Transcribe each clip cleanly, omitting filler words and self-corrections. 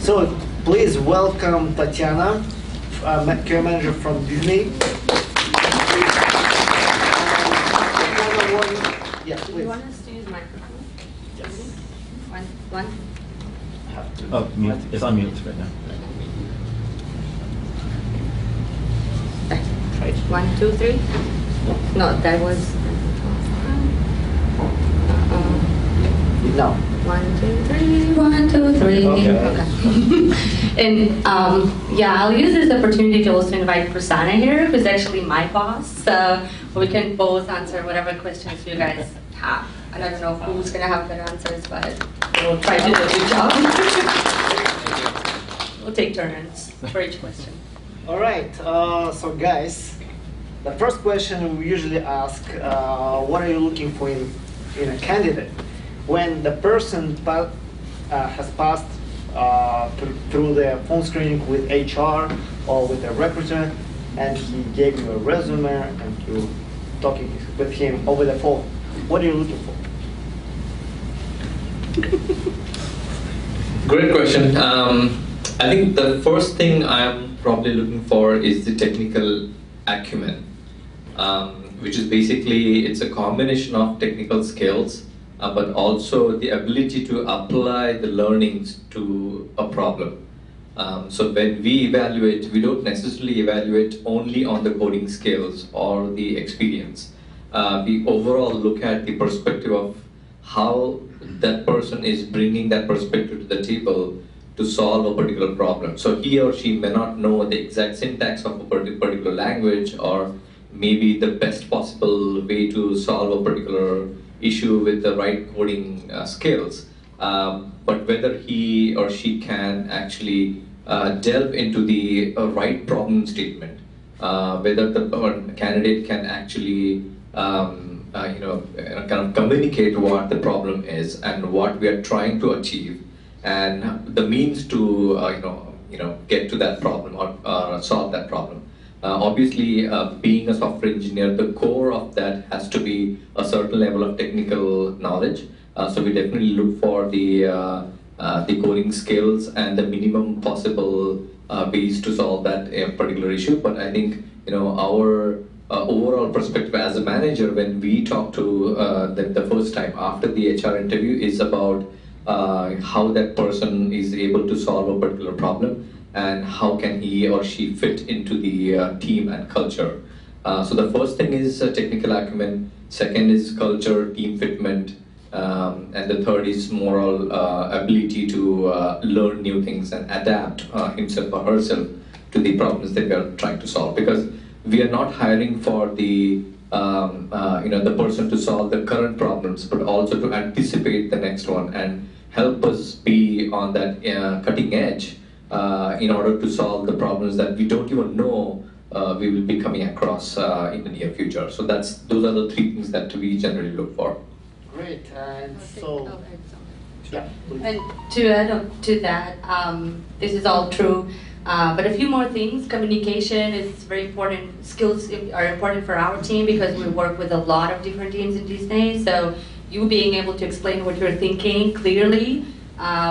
So please welcome Tatiana, QA manager from Disney. Yeah, Do you please. want us to use microphone? Yes. One. Have to. Oh, mute. It's on mute right now. Try it. 1, 2, 3. No, that was. No. 1, 2, 3. 1, 2, 3. Okay. And yeah, I'll use this opportunity to also invite Prasanna here, who's actually my boss. So we can both answer whatever questions you guys have. And I don't know who's gonna have good answers, but we'll try to do a good job. We'll take turns for each question. All right. So guys, the first question we usually ask: what are you looking for in a candidate? When the person has passed through the phone screening with HR or with a recruiter, and he gave you a resume and you're talking with him over the phone, what are you looking for? Great question. I think the first thing I'm probably looking for is the technical acumen, which is basically, it's a combination of technical skills, but also the ability to apply the learnings to a problem. So when we evaluate, we don't necessarily evaluate only on the coding skills or the experience. We overall look at the perspective of how that person is bringing that perspective to the table to solve a particular problem. So he or she may not know the exact syntax of a particular language, or maybe the best possible way to solve a particular issue with the right coding skills. But whether he or she can actually delve into the right problem statement, whether the candidate can actually kind of communicate what the problem is and what we are trying to achieve, and the means to get to that problem or solve that problem. Obviously, being a software engineer, the core of that has to be a certain level of technical knowledge. So we definitely look for the coding skills and the minimum possible ways to solve that particular issue. But I think our overall perspective as a manager, when we talk to them the first time after the HR interview, is about how that person is able to solve a particular problem and how can he or she fit into the team and culture. So the first thing is technical acumen, second is culture, team fitment, and the third is moral ability to learn new things and adapt himself or herself to the problems that we are trying to solve. Because we are not hiring for the the person to solve the current problems, but also to anticipate the next one and help us be on that cutting edge in order to solve the problems that we don't even know we will be coming across in the near future. So those are the three things that we generally look for. Great. And so, yeah, please. And to add on to that, this is all true, but a few more things. Communication is very important. Skills are important for our team because we work with a lot of different teams in Disney. So you being able to explain what you're thinking clearly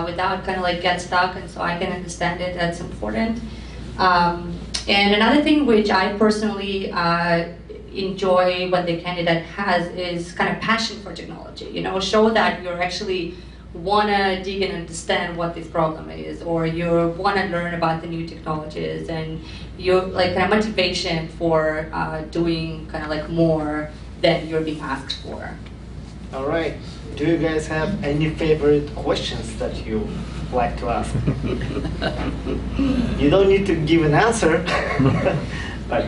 without kind of like get stuck, and so I can understand it, that's important. And another thing which I personally enjoy when the candidate has is kind of passion for technology. Show that you're actually wanna dig and understand what this problem is, or you wanna learn about the new technologies, and you're like kind of motivation for doing kind of like more than you're being asked for. All right. Do you guys have any favorite questions that you like to ask? You don't need to give an answer, but.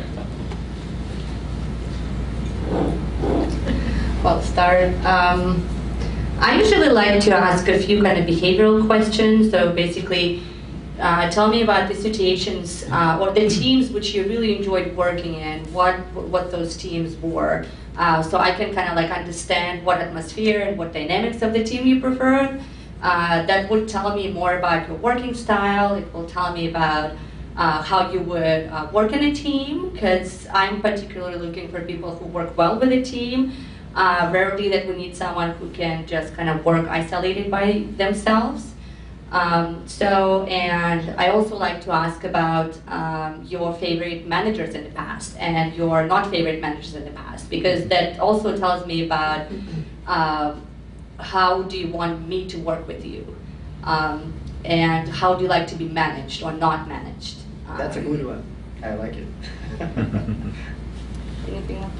Well, start. I usually like to ask a few kind of behavioral questions. So basically, tell me about the situations or the teams which you really enjoyed working in. What those teams were, so I can kind of like understand what atmosphere and what dynamics of the team you prefer. That would tell me more about your working style. It will tell me about how you would work in a team, because I'm particularly looking for people who work well with a team. Rarely that we need someone who can just kind of work isolated by themselves. And I also like to ask about your favorite managers in the past and your not favorite managers in the past, because that also tells me about how do you want me to work with you, and how do you like to be managed or not managed. That's a good one. I like it. Anything else?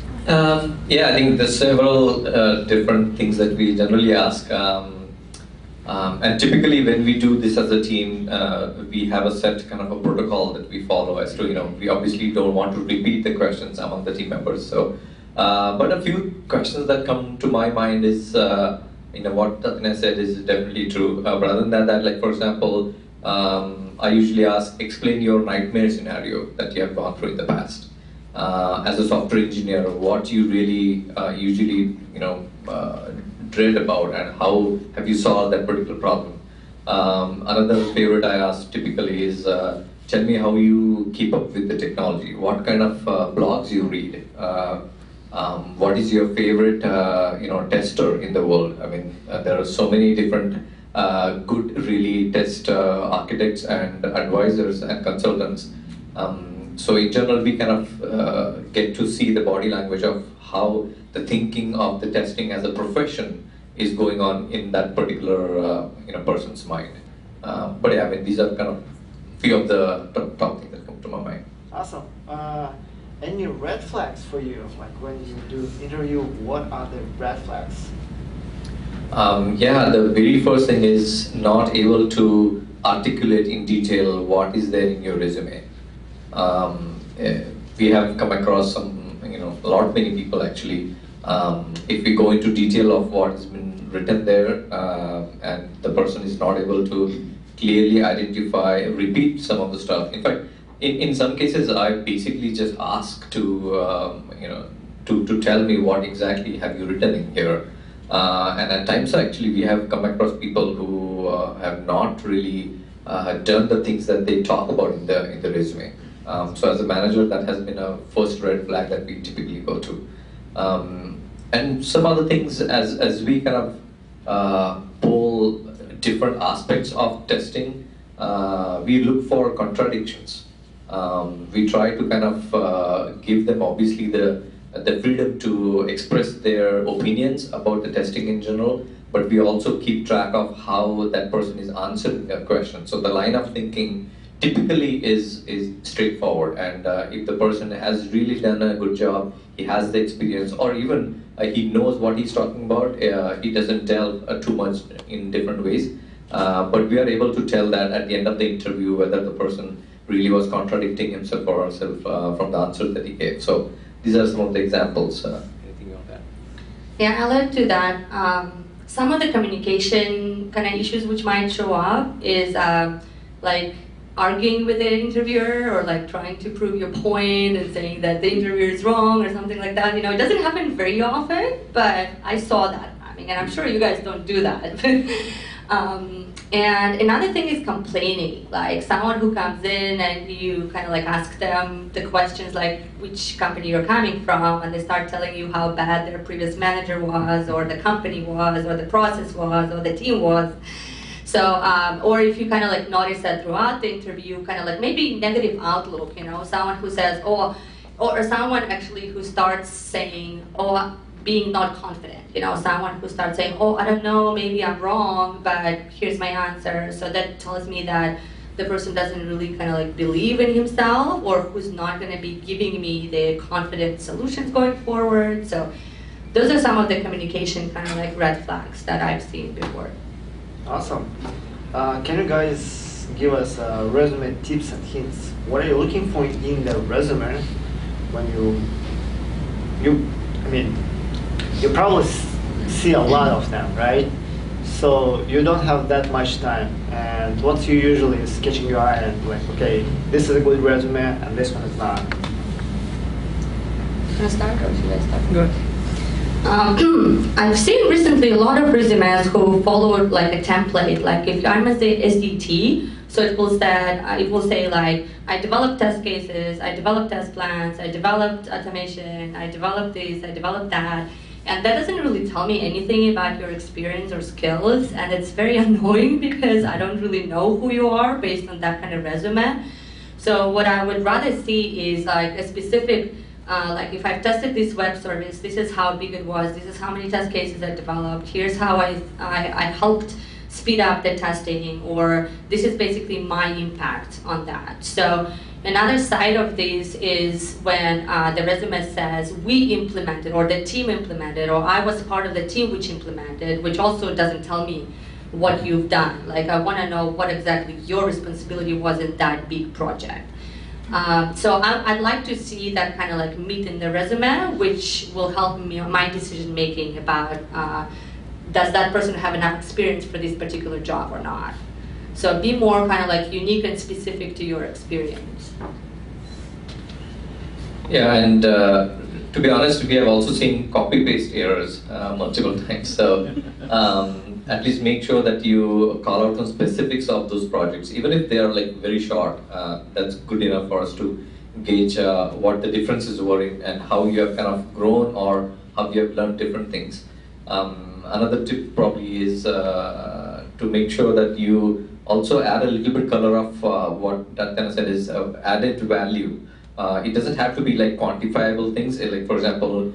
Yeah, I think there's several different things that we generally ask. And typically when we do this as a team, we have a set kind of a protocol that we follow as to, we obviously don't want to repeat the questions among the team members. So, but a few questions that come to my mind is, what Tatna said is definitely true. But other than that, like for example, I usually ask, explain your nightmare scenario that you have gone through in the past. As a software engineer, what you really usually, dread about, and how have you solved that particular problem. Another favorite I ask typically is, tell me how you keep up with the technology. What kind of blogs you read? What is your favorite, tester in the world? I mean, there are so many different good, really test architects and advisors and consultants. So in general, we kind of get to see the body language of how the thinking of the testing as a profession is going on in that particular person's mind. But yeah, I mean, these are kind of few of the top things that come to my mind. Awesome. Any red flags for you? Like when you do interview, what are the red flags? Yeah, the very first thing is not able to articulate in detail what is there in your resume. We have come across many people actually. If we go into detail of what has been written there, and the person is not able to clearly identify, repeat some of the stuff. In fact, in some cases, I basically just ask to tell me what exactly have you written in here. And at times, actually, we have come across people who have not really done the things that they talk about in the resume. So as a manager, that has been a first red flag that we typically go to. And some other things, as we kind of pull different aspects of testing, we look for contradictions. We try to kind of give them obviously the freedom to express their opinions about the testing in general, but we also keep track of how that person is answering their question. So the line of thinking typically is straightforward, and if the person has really done a good job, he has the experience, or even he knows what he's talking about, he doesn't delve too much in different ways, but we are able to tell that at the end of the interview whether the person really was contradicting himself or herself from the answer that he gave. So these are some of the examples. Anything on that? Yeah, I'll add to that. Some of the communication kind of issues which might show up is like arguing with the interviewer, or like trying to prove your point and saying that the interviewer is wrong or something like that. It doesn't happen very often, but I saw that happening, and I'm sure you guys don't do that. And another thing is complaining, like someone who comes in and you kind of like ask them the questions like which company you're coming from, and they start telling you how bad their previous manager was, or the company was, or the process was, or the team was. So, or if you kind of like notice that throughout the interview, kind of like maybe negative outlook, someone who says, or someone actually who starts saying, being not confident, someone who starts saying, I don't know, maybe I'm wrong, but here's my answer. So that tells me that the person doesn't really kind of like believe in himself, or who's not going to be giving me the confident solutions going forward. So those are some of the communication kind of like red flags that I've seen before. Awesome. Can you guys give us resume tips and hints? What are you looking for in the resume when you probably see a lot of them, right? So you don't have that much time, and what you usually is catching your eye and like, okay, this is a good resume and this one is not. Can I start, or should I start? Good. I've seen recently a lot of resumes who followed like a template. Like if I'm a SDT, so it will say like, I developed test cases, I developed test plans, I developed automation, I developed this, I developed that. And that doesn't really tell me anything about your experience or skills, and it's very annoying because I don't really know who you are based on that kind of resume. So what I would rather see is like a specific, like if I've tested this web service, this is how big it was, this is how many test cases I developed, here's how I helped speed up the testing, or this is basically my impact on that. So another side of this is when the resume says we implemented, or the team implemented, or I was part of the team which implemented, which also doesn't tell me what you've done. Like I want to know what exactly your responsibility was in that big project. So I'd like to see that kind of like meat in the resume, which will help me my decision making about does that person have enough experience for this particular job or not. So be more kind of like unique and specific to your experience. Yeah, and to be honest, we have also seen copy-paste errors multiple times. So at least make sure that you call out some specifics of those projects, even if they are like very short. That's good enough for us to gauge what the differences were in and how you have kind of grown or how you have learned different things. Another tip probably is to make sure that you also add a little bit color of what Tatjana said is added value. It doesn't have to be like quantifiable things, like for example,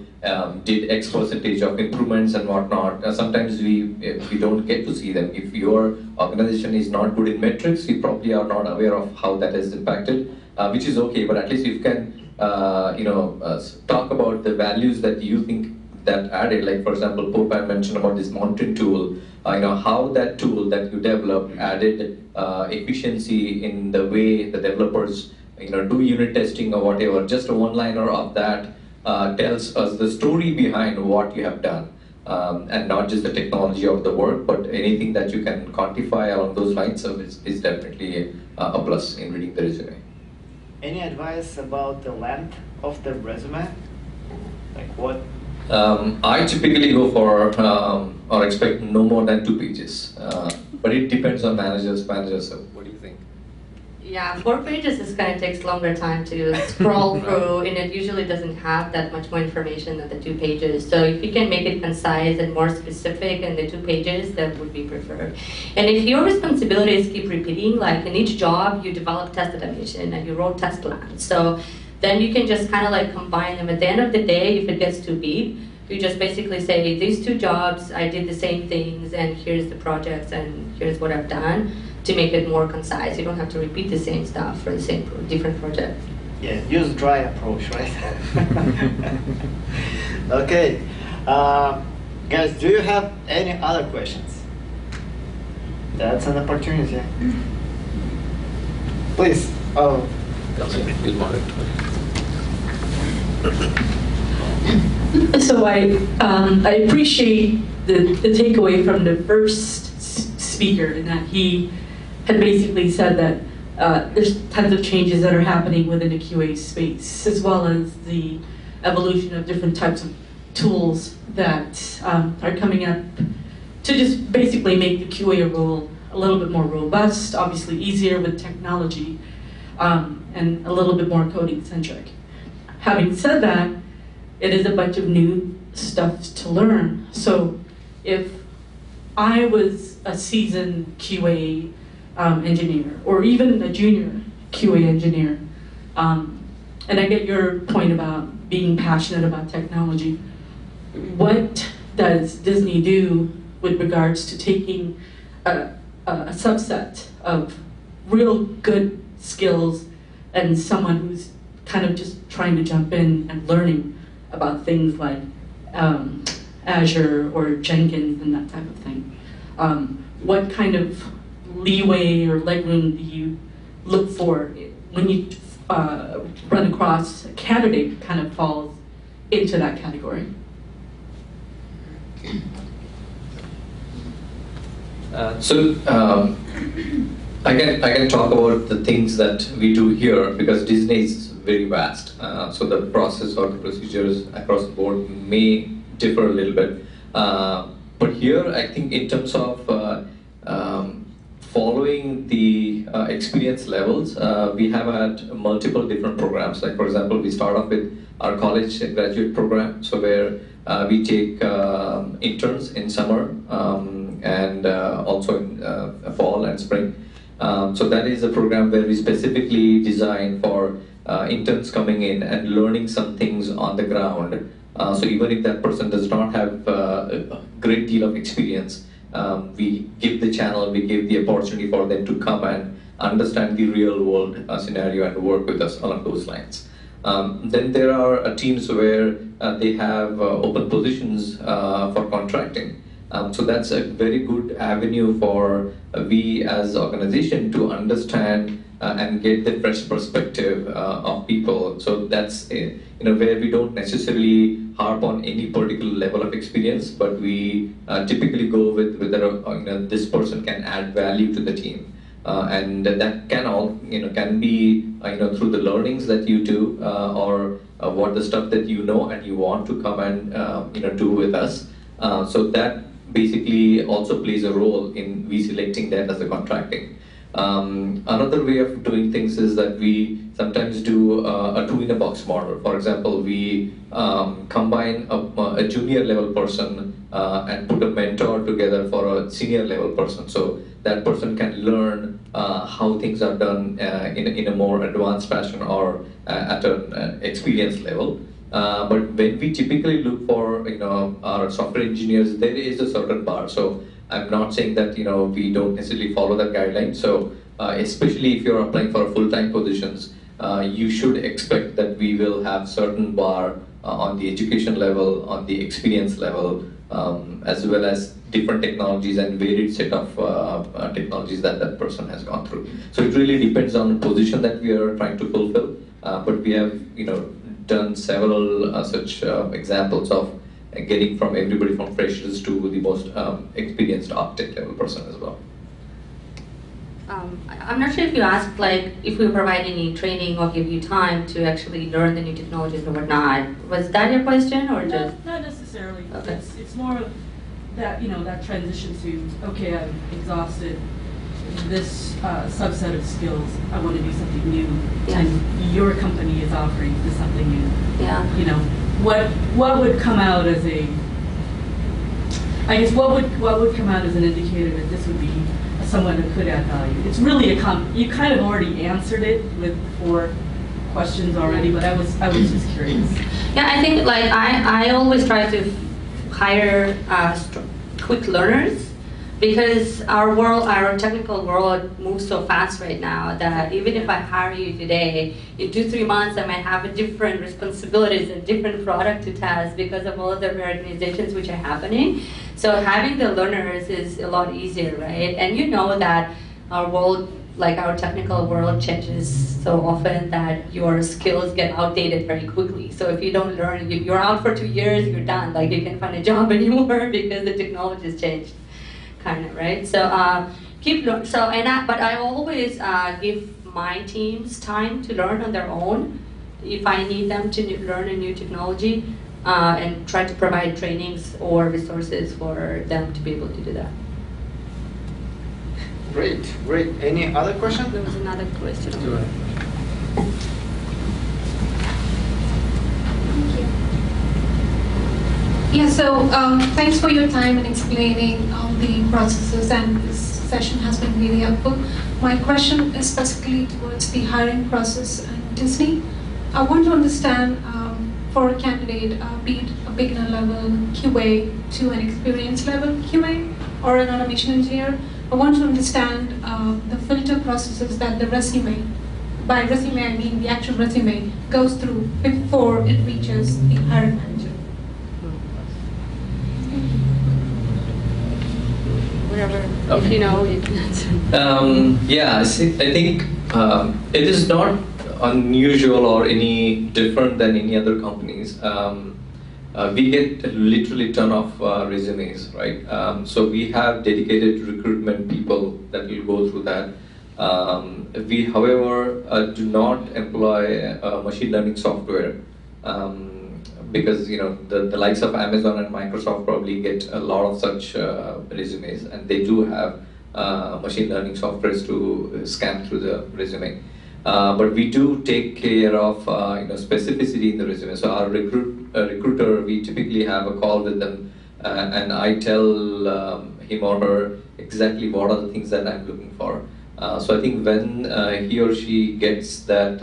did X percentage of improvements and whatnot. Sometimes we don't get to see them. If your organization is not good in metrics, you probably are not aware of how that has impacted, which is okay, but at least you can talk about the values that you think that added. Like for example, Pope mentioned about this mountain tool, how that tool that you developed added efficiency in the way the developers do unit testing or whatever. Just a one-liner of that tells us the story behind what you have done, and not just the technology of the work, but anything that you can quantify along those lines of is definitely a plus in reading the resume. Any advice about the length of the resume? Like what? I typically go for or expect no more than 2 pages, but it depends on managers. So what do you think? Yeah, 4 pages is kind of takes longer time to scroll through, and it usually doesn't have that much more information than the 2 pages. So if you can make it concise and more specific in the 2 pages, that would be preferred. And if your responsibilities keep repeating, like in each job you develop test automation and you wrote test plans, so then you can just kind of like combine them. At the end of the day, if it gets too big, you just basically say, these 2 jobs, I did the same things, and here's the projects, and here's what I've done, to make it more concise. You don't have to repeat the same stuff for the same different projects. Yeah, use dry approach, right? Okay. Guys, do you have any other questions? That's an opportunity. Please. Oh. So I appreciate the takeaway from the first speaker, in that he had basically said that there's tons of changes that are happening within the QA space, as well as the evolution of different types of tools that are coming up to just basically make the QA role a little bit more robust, obviously easier with technology, and a little bit more coding centric. Having said that, it is a bunch of new stuff to learn. So if I was a seasoned QA engineer, or even a junior QA engineer, and I get your point about being passionate about technology, what does Disney do with regards to taking a subset of real good skills and someone who's kind of just trying to jump in and learning about things like Azure or Jenkins and that type of thing? What kind of leeway or legroom do you look for when you run across a candidate who kind of falls into that category? I can talk about the things that we do here, because Disney is very vast. So the process or the procedures across the board may differ a little bit. But here, I think in terms of following the experience levels, we have had multiple different programs. Like for example, we start off with our college graduate program, so where We take interns in summer and also in fall and spring. So that is a program where we specifically design for interns coming in and learning some things on the ground. So even if that person does not have a great deal of experience, we give the channel, we give the opportunity for them to come and understand the real world scenario and work with us along those lines. Then there are teams where they have open positions for contracting. So that's a very good avenue for we as organization to understand and get the fresh perspective of people. So that's where we don't necessarily harp on any particular level of experience, but we typically go with whether this person can add value to the team. And that can can be through the learnings that you do or what the stuff that you know and you want to come and do with us. So that basically also plays a role in we selecting that as a contracting. Another way of doing things is that we sometimes do a two-in-a-box model. For example, we combine a junior level person and put a mentor together for a senior level person. So that person can learn how things are done in a more advanced fashion or at an experience level. But when we typically look for our software engineers, there is a certain bar. So I'm not saying that we don't necessarily follow that guideline. So especially if you're applying for full-time positions, you should expect that we will have certain bar on the education level, on the experience level, as well as different technologies and varied set of technologies that that person has gone through. So it really depends on the position that we are trying to fulfill. But we have done several such examples of getting from everybody from freshers to the most experienced architect level person as well. I'm not sure if you asked if we provide any training or give you time to actually learn the new technologies and whatnot. Was that your question or just? Not necessarily. Okay. It's more of that that transition to okay, I'm exhausted this subset of skills. I want to do something new, Yeah. and your company is offering this something new. Yeah. What would come out as what would come out as an indicator that this would be someone who could add value? It's really you kind of already answered it with 4 questions already, but I was just curious. Yeah, I think I always try to hire quick learners because our technical world moves so fast right now that even if I hire you today, in 2-3 months I might have a different responsibilities and different product to test because of all the reorganizations which are happening. So having the learners is a lot easier, right? And you know that our world, our technical world changes so often that your skills get outdated very quickly. So if you don't learn, you're out for 2 years, you're done. You can't find a job anymore because the technology has changed, kind of, right? So but I always give my teams time to learn on their own if I need them to learn a new technology and try to provide trainings or resources for them to be able to do that. Great. Any other question? There was another question. Go ahead. Yeah, so thanks for your time in explaining all the processes, and this session has been really helpful. My question is specifically towards the hiring process in Disney. I want to understand for a candidate, be it a beginner level QA to an experienced level QA or an automation engineer, I want to understand the filter processes that the resume, by resume I mean the actual resume, goes through before it reaches the hiring manager. Whatever, Okay. if you know, you can answer. I think it is not unusual or any different than any other companies. We get literally ton of resumes, right? So we have dedicated recruitment people that will go through that. We, however, do not employ machine learning software because the likes of Amazon and Microsoft probably get a lot of such resumes, and they do have machine learning softwares to scan through the resume. But we do take care of specificity in the resume. So our recruiter, we typically have a call with them, and I tell him or her exactly what are the things that I'm looking for. So I think when he or she gets that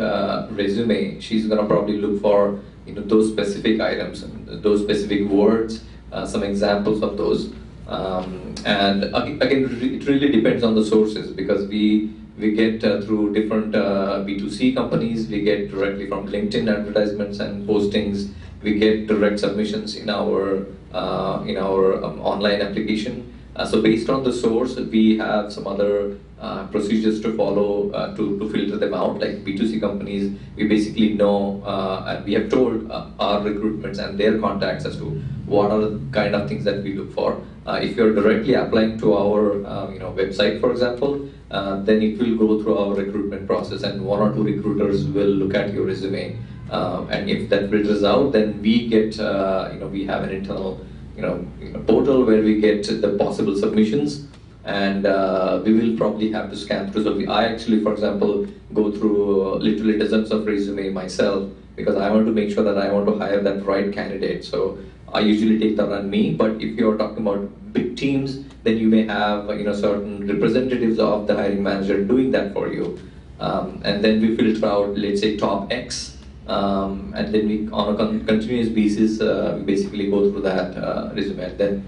resume, she's gonna probably look for those specific items, those specific words, some examples of those. And again, it really depends on the sources, because we get through different B2C companies, we get directly from LinkedIn advertisements and postings, we get direct submissions in our online application. So based on the source, we have some other procedures to follow to filter them out. Like B2C companies, we basically know and we have told our recruitments and their contacts as to what are the kind of things that we look for. If you're directly applying to our website, for example, then it will go through our recruitment process, and one or two recruiters will look at your resume, and if that filters out, then we get we have an internal portal where we get the possible submissions, and we will probably have to scan through. So I actually, for example, go through literally dozens of resume myself, because I want to make sure that I want to hire that right candidate. So I usually take that on me. But if you're talking about big teams, then you may have certain representatives of the hiring manager doing that for you, and then we filter out, let's say, top X. And then we, on a continuous basis, we basically go through that resume, and then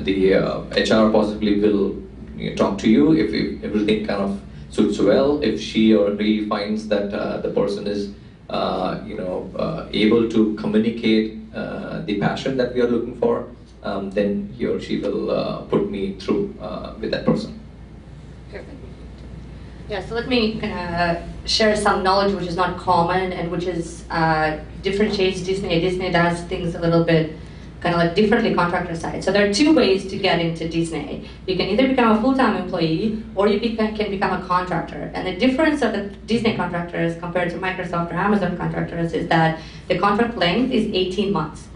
the HR possibly will talk to you if everything kind of suits well. If she or he finds that the person is able to communicate the passion that we are looking for, then he or she will put me through with that person. Perfect. Yeah, so let me share some knowledge which is not common and which is differentiates Disney. Disney does things a little bit kind of like differently contractor side. So there are two ways to get into Disney. You can either become a full-time employee or you can become a contractor. And the difference of the Disney contractors compared to Microsoft or Amazon contractors is that the contract length is 18 months.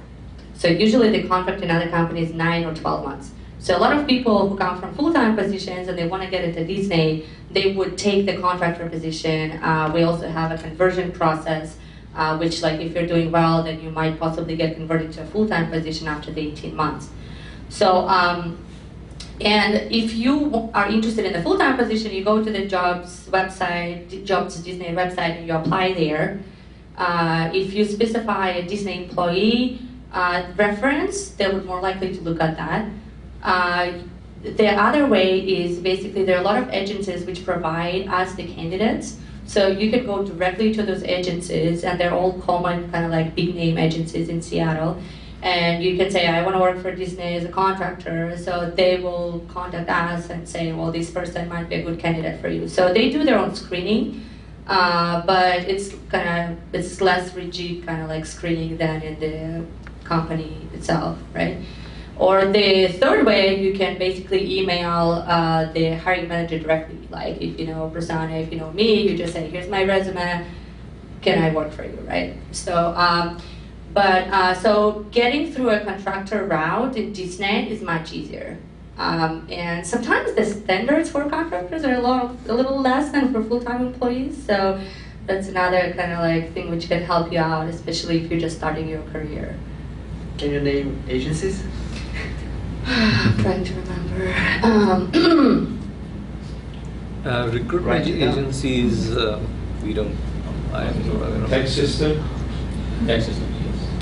So usually the contract in other companies is 9 or 12 months. So a lot of people who come from full-time positions and they want to get into Disney, they would take the contractor position. We also have a conversion process, which, like, if you're doing well, then you might possibly get converted to a full-time position after the 18 months. So, and if you are interested in the full-time position, you go to the jobs website, Jobs Disney website, and you apply there. If you specify a Disney employee reference, they would more likely to look at that. The other way is basically there are a lot of agencies which provide us the candidates. So you can go directly to those agencies, and they're all common kind of like big name agencies in Seattle. And you can say, I want to work for Disney as a contractor. So they will contact us and say, well, this person might be a good candidate for you. So they do their own screening, but it's less rigid kind of like screening than in the company itself, right? Or the third way, you can basically email the hiring manager directly. Like if you know Prasanna, if you know me, you just say, here's my resume, can I work for you, right? So, so getting through a contractor route in Disney is much easier. And sometimes the standards for contractors are a little less than for full-time employees. So that's another kind of like thing which can help you out, especially if you're just starting your career. Can you name agencies? I'm trying to remember. Recruitment agencies, we don't. I am not aware of. Tech system.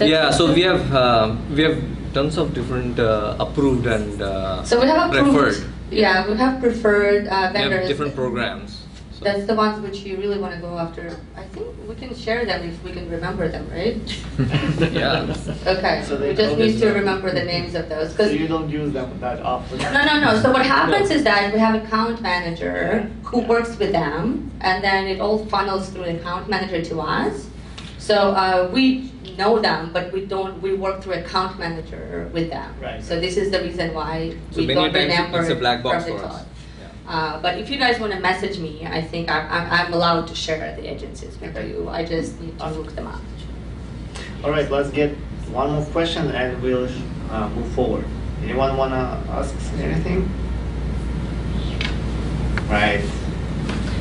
Yeah, so we have tons of different approved and so we have approved, preferred. Yeah, we have preferred We vendors. have different programs. So. That's the ones which you really want to go after. I think we can share them if we can remember them, right? Yeah. Okay, So we they just need always to know. remember the names of those. So you don't use them that often? No. So what happens is that we have an account manager who works with them, and then it all funnels through the account manager to us. So we know them, but we work through account manager with them. Right. So this is the reason why So we many don't times remember it's a black box from the for us. top. But if you guys want to message me, I think I'm allowed to share the agencies with you. I just need to look them up. All right, let's get one more question and we'll move forward. Anyone want to ask anything? Right.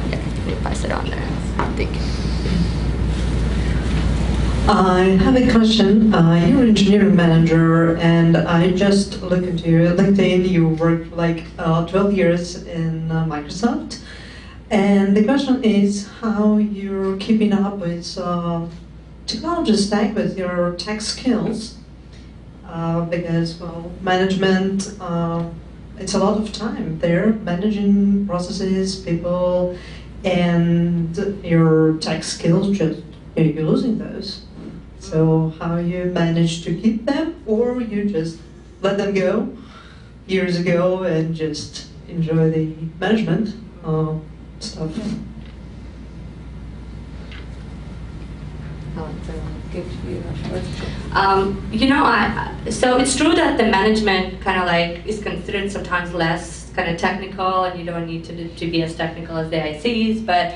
Here, let me pass it on there. Thank you. I have a question. You're an engineering manager, and I just looked into your LinkedIn. You worked like 12 years in Microsoft. And the question is how you're keeping up with technology stack with your tech skills. Because, well, management, it's a lot of time there, managing processes, people, and your tech skills, just you're losing those. So how you manage to keep them, or you just let them go years ago and just enjoy the management stuff? So it's true that the management kind of like is considered sometimes less kind of technical, and you don't need to be as technical as the ICs, but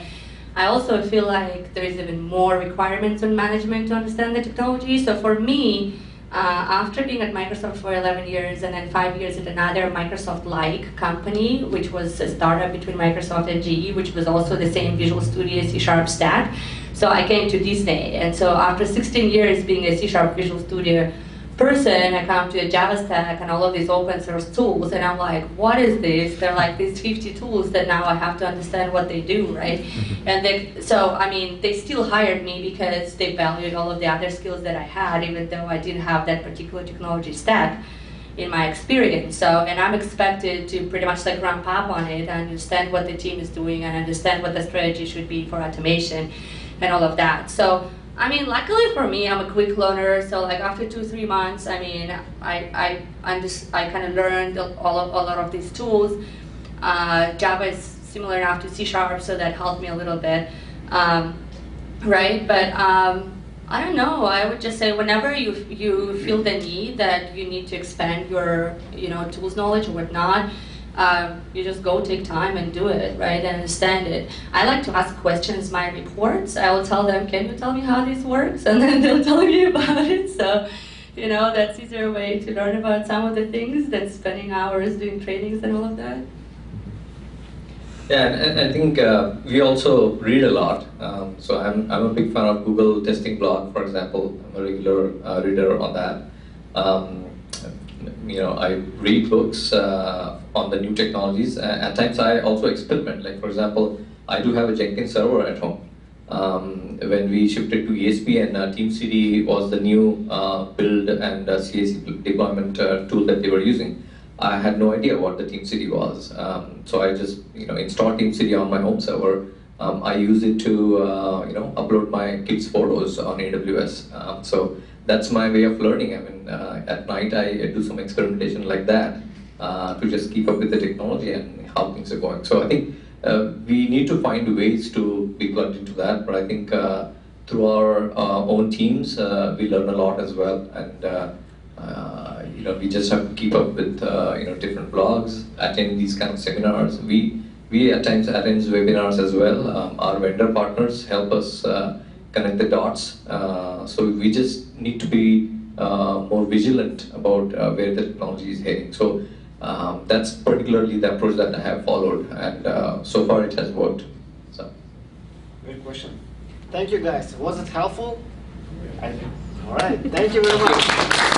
I also feel like there is even more requirements on management to understand the technology. So for me, after being at Microsoft for 11 years and then 5 years at another Microsoft-like company, which was a startup between Microsoft and GE, which was also the same Visual Studio C# stack. So I came to Disney, and so after 16 years being a C# Visual Studio person, I come to a Java stack and all of these open source tools, and I'm like, what is this? They're like these 50 tools that now I have to understand what they do, right? And they still hired me because they valued all of the other skills that I had, even though I didn't have that particular technology stack in my experience. So, and I'm expected to pretty much like ramp up on it and understand what the team is doing and understand what the strategy should be for automation and all of that. So, luckily for me, I'm a quick learner. So, like after 2-3 months, I kind of learned a lot of these tools. Java is similar enough to C#, so that helped me a little bit, right? But I don't know. I would just say whenever you feel the need that you need to expand your tools knowledge or whatnot, you just go take time and do it, right, and understand it. I like to ask questions my reports. I will tell them, can you tell me how this works? And then they'll tell me about it. So, that's easier way to learn about some of the things than spending hours doing trainings and all of that. Yeah, and I think we also read a lot. So I'm a big fan of Google testing blog, for example. I'm a regular reader on that. I read books on the new technologies. At times I also experiment. Like for example, I do have a Jenkins server at home. When we shifted to ESP, and TeamCD was the new build and CAC deployment tool that they were using. I had no idea what the TeamCD was. So I just installed TeamCD on my home server. I use it to upload my kids' photos on AWS. So that's my way of learning. At night I do some experimentation like that to just keep up with the technology and how things are going. So I think we need to find ways to be plugged into that. But I think through our own teams, we learn a lot as well. And we just have to keep up with different blogs, attend these kind of seminars. We at times attend webinars as well. Our vendor partners help us connect the dots. So we just need to be more vigilant about where the technology is heading. So that's particularly the approach that I have followed, and so far it has worked. So. Great question. Thank you guys. Was it helpful? I think. All right. Thank you very much.